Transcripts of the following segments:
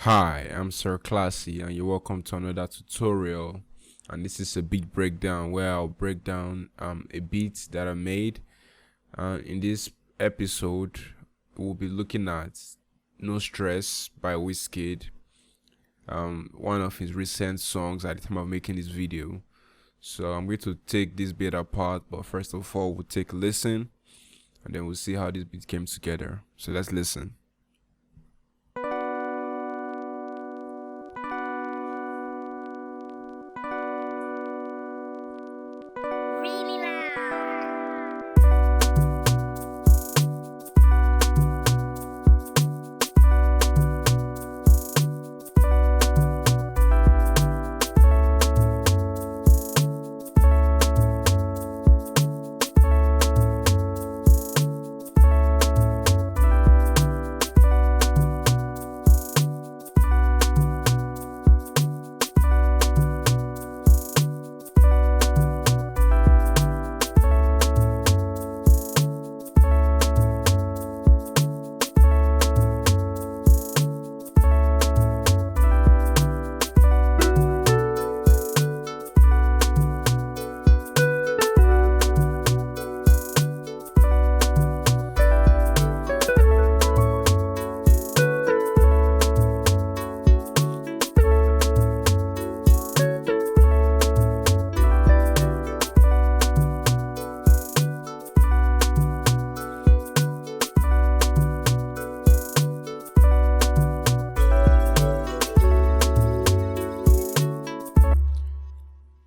Hi, I'm Sir Classy, and you're welcome to another tutorial. And this is a beat breakdown where I'll break down a beat that I made. In this episode, we'll be looking at No Stress by Wizkid, one of his recent songs at the time of making this video. So I'm going to take this bit apart, but first of all, we'll take a listen, and then we'll see how this beat came together. So let's listen. Really loud.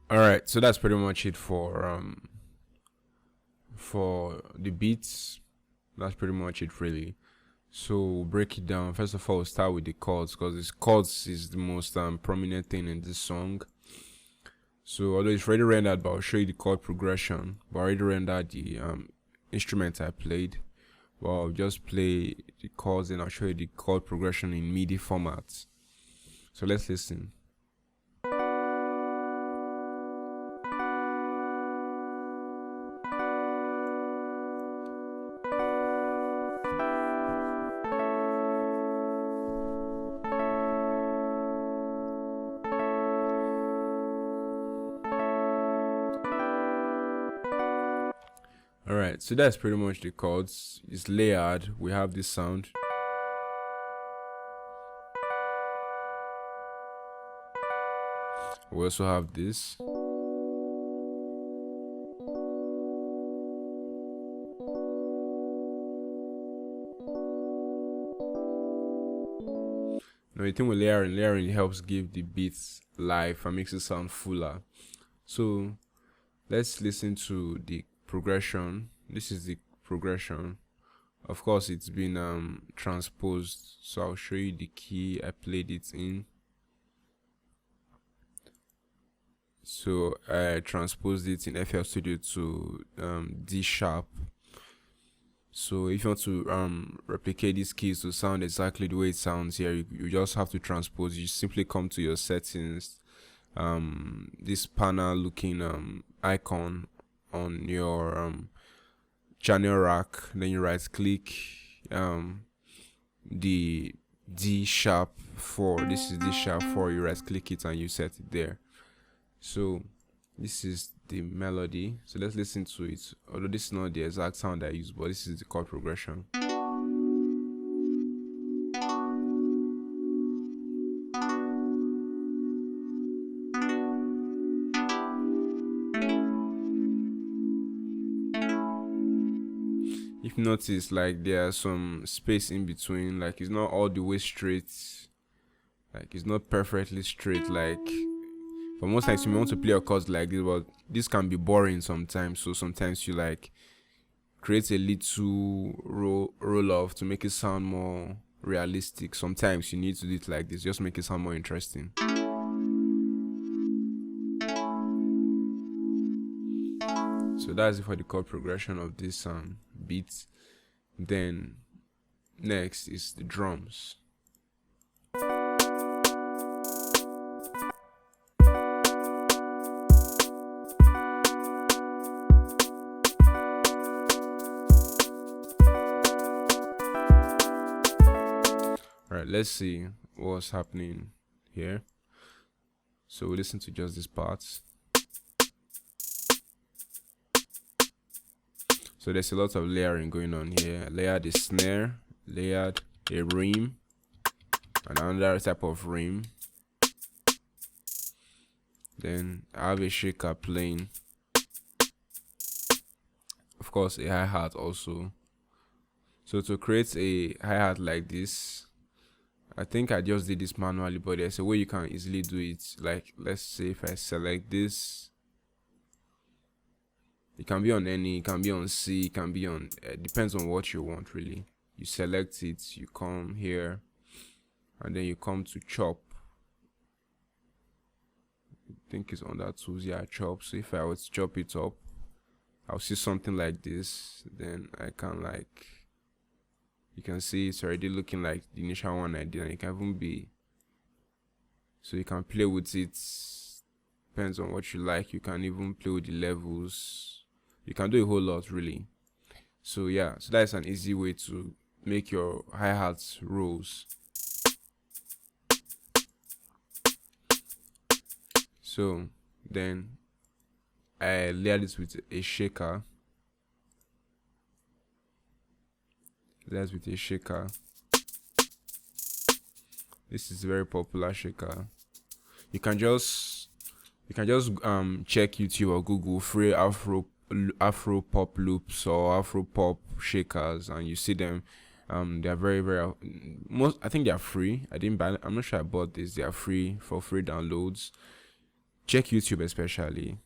All right, so that's pretty much it for the beats. That's pretty much it, really. So we'll break it down. First of all, we'll start with the chords, because the chords is the most prominent thing in this song. So although it's already rendered, but I'll show you the chord progression. But I already rendered the instrument I played. Well, I'll just play the chords and I'll show you the chord progression in MIDI format. So let's listen. Alright, so that's pretty much the chords. It's layered. We have this sound. We also have this. Now the thing with layering helps give the beats life and makes it sound fuller. So let's listen to the progression. This is the progression. Of course, it's been transposed, so I'll show you the key I played it in. So I transposed it in FL Studio to D sharp. So if you want to replicate these keys to sound exactly the way it sounds here, you just have to transpose. You simply come to your settings, this panel looking icon on your channel rack, then you right click the D sharp 4. This is D sharp 4. You right click it and you set it there. So this is the melody. So let's listen to it. Although this is not the exact sound I use, but this is the chord progression. If you notice, like, there's some space in between, like it's not all the way straight, like it's not perfectly straight. Like, for most times you may want to play a chord like this, but this can be boring sometimes. So sometimes you like create a little roll off to make it sound more realistic. Sometimes you need to do it like this, just make it sound more interesting. So that's it for the chord progression of this beat. Then next is the drums. Alright, let's see. what's happening here. So we listen to just these parts. So there's a lot of layering going on here. Layered a snare, layered a rim, and another type of rim. Then I have a shaker playing. Of course, a hi-hat also. So to create a hi-hat like this, I think I just did this manually, but there's a way you can easily do it. Like, let's say if I select this, it can be on any, it can be on C, it can be on, depends on what you want really. You select it, you come here, and then you come to chop. I think it's on that tools, yeah, chop. So if I were to chop it up, I'll see something like this. Then I can like, you can see it's already looking like the initial one I did, and it can even be, so you can play with it, depends on what you like. You can even play with the levels, you can do a whole lot really. So yeah, so that's an easy way to make your hi-hats rolls. So then I layer this with a shaker. Layers with a shaker. This is a very popular shaker. You can just check YouTube or Google free Afro pop loops or Afro pop shakers, and you see them. They are very most. I think they are free. I didn't buy. I'm not sure I bought this. They are free for free downloads. Check YouTube especially.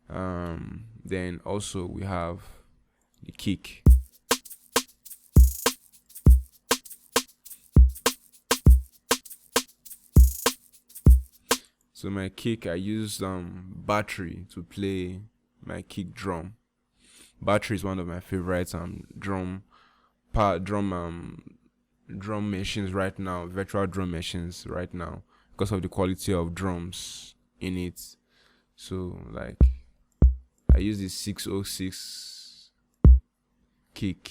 Then also we have the kick. So my kick, I used battery to play my kick drum. Battery is one of my favorite drum machines right now, virtual drum machines right now, because of the quality of drums in it. So like I use this 606 kick.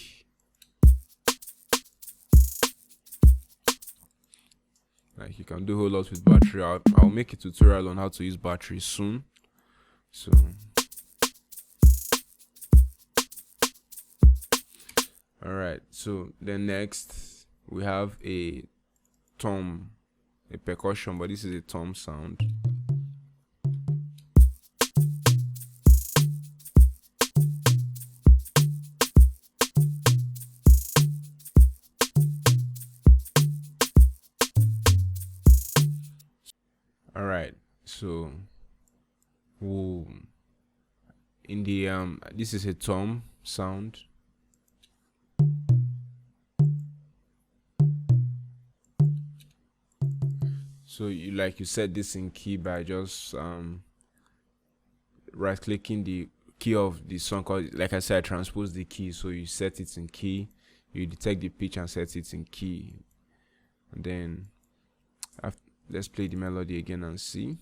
Like you can do a whole lot with battery. I'll make a tutorial on how to use battery soon. So alright, so then next we have a tom, a percussion, but this is a tom sound. Alright, so in the this is a tom sound. So you set this in key by just right clicking the key of the song, cause like I said, I transpose the key, so you set it in key, you detect the pitch and set it in key, and then let's play the melody again and see.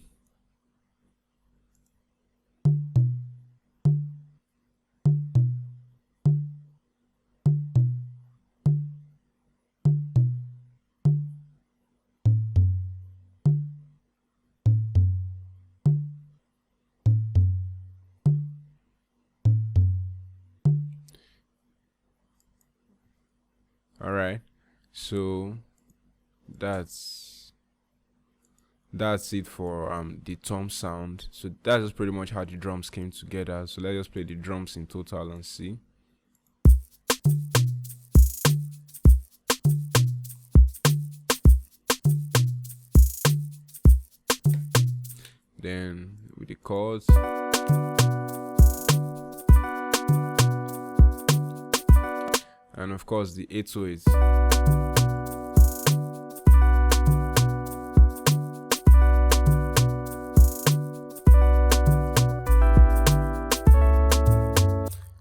Alright, so that's it for the tom sound. So that's just pretty much how the drums came together. So let's just play the drums in total and see. Then with the chords, and of course the 808s.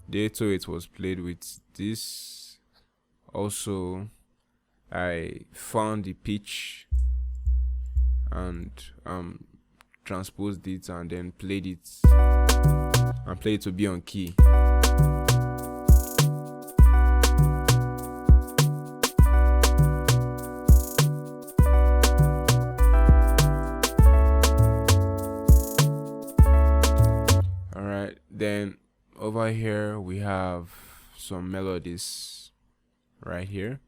The 808 was played with this. Also, I found the pitch and transposed it and then played it and played it to be on key. over here we have some melodies right here.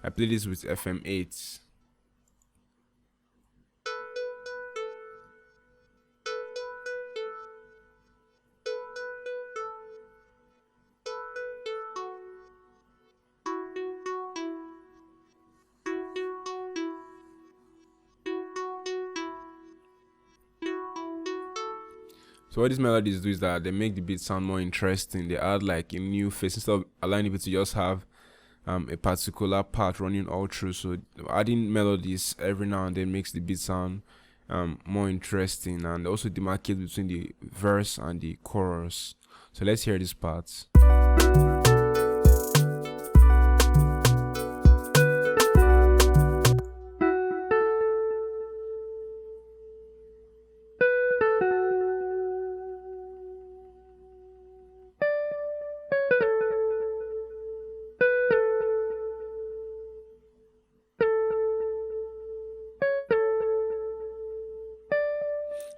I play this with FM8. So what these melodies do is that they make the beat sound more interesting. They add like a new face instead of allowing it to just have a particular part running all through. So adding melodies every now and then makes the beat sound more interesting, and also demarcate between the verse and the chorus. So let's hear these parts.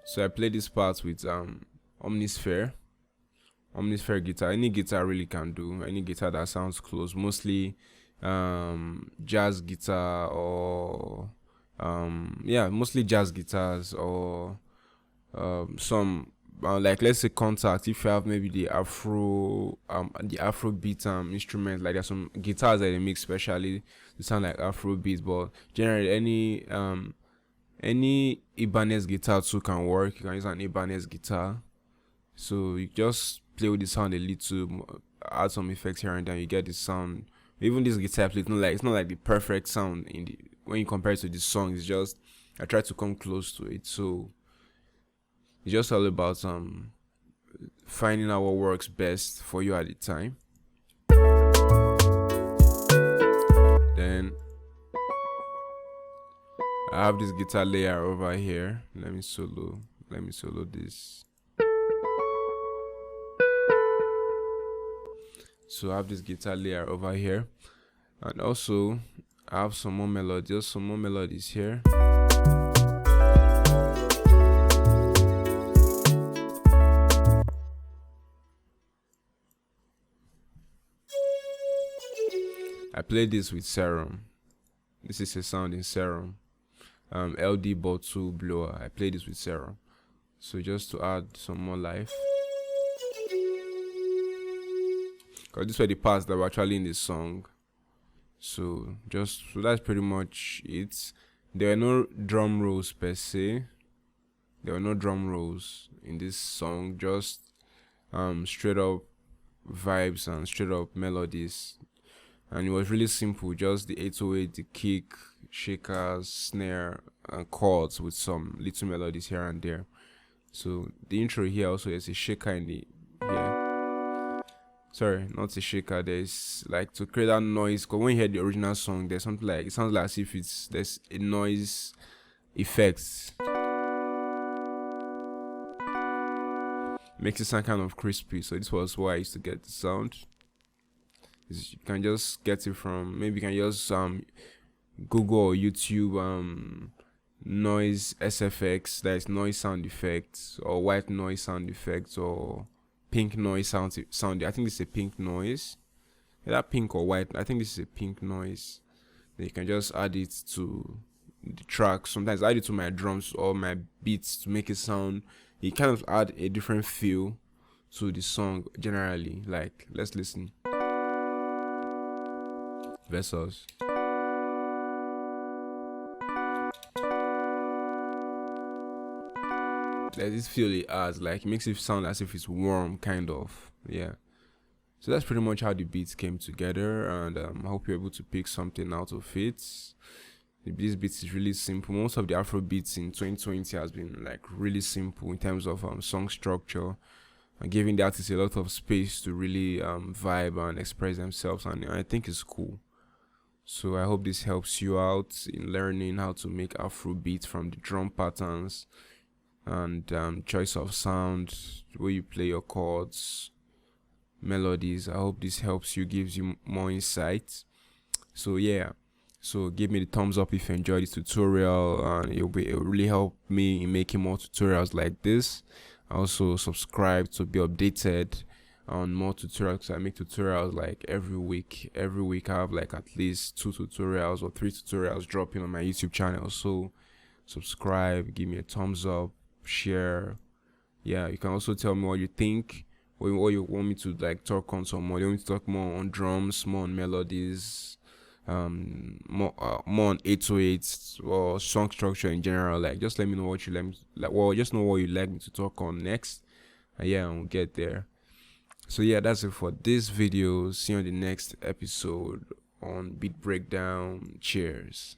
So I play this part with Omnisphere guitar. Any guitar really can do. Any guitar that sounds close. Mostly jazz guitar or mostly jazz guitars or some like let's say Contact. If you have maybe the Afrobeat instrument, like there's some guitars that they make specially to sound like Afrobeat, but generally any Ibanez guitar too can work. You can use an Ibanez guitar. So you just play with the sound a little, add some effects here and there, you get the sound. Even this guitar play, it's not like the perfect sound when you compare it to the song. It's just I try to come close to it. So it's just all about finding out what works best for you at the time. Then I have this guitar layer over here. Let me solo this. So I have this guitar layer over here, and also I have some more melodies here. I played this with Serum. This is a sound in Serum. LD bottle blower. I played this with Serum. So just to add some more life. Because these were the parts that were actually in the song. So that's pretty much it. There were no drum rolls per se. There were no drum rolls in this song. Just straight up vibes and straight up melodies. And it was really simple. Just the 808, the kick, shakers, snare, and chords with some little melodies here and there. So the intro here also is a shaker in the here. Sorry, not a shaker. There's like to create that noise. Because when you hear the original song, there's something like it sounds like as if there's a noise effect. Makes it sound kind of crispy. So this was where I used to get the sound. You can just get it from, maybe you can just Google or YouTube noise SFX, that is noise sound effects, or white noise sound effects, or pink noise sound. I think this is a pink noise. Is that pink or white? I think this is a pink noise. Then you can just add it to the track. Sometimes I add it to my drums or my beats to make it sound. You kind of add a different feel to the song generally. Like, let's listen. Versus. There's this feel it adds, like it makes it sound as if it's warm, kind of. Yeah. So that's pretty much how the beats came together, and I hope you're able to pick something out of it. This beat is really simple. Most of the Afro beats in 2020 has been like really simple in terms of song structure, and giving the artist a lot of space to really vibe and express themselves, and I think it's cool. So I hope this helps you out in learning how to make Afrobeat from the drum patterns and choice of sound, where you play your chords, melodies. I hope this helps you, gives you more insight. So yeah, So give me the thumbs up if you enjoyed this tutorial, and it'll really help me in making more tutorials like this. Also subscribe to be updated on more tutorials. I make tutorials like every week. Every week I have like at least 2 tutorials or 3 tutorials dropping on my YouTube channel. So subscribe, give me a thumbs up, share. Yeah, you can also tell me what you think, what you want me to like talk on some more. You want me to talk more on drums, more on melodies, more on 808s or song structure in general. Like, just let me know what you like me just know what you like me to talk on next, and yeah, we'll get there. So yeah, that's it for this video. See you on the next episode on Beat Breakdown. Cheers.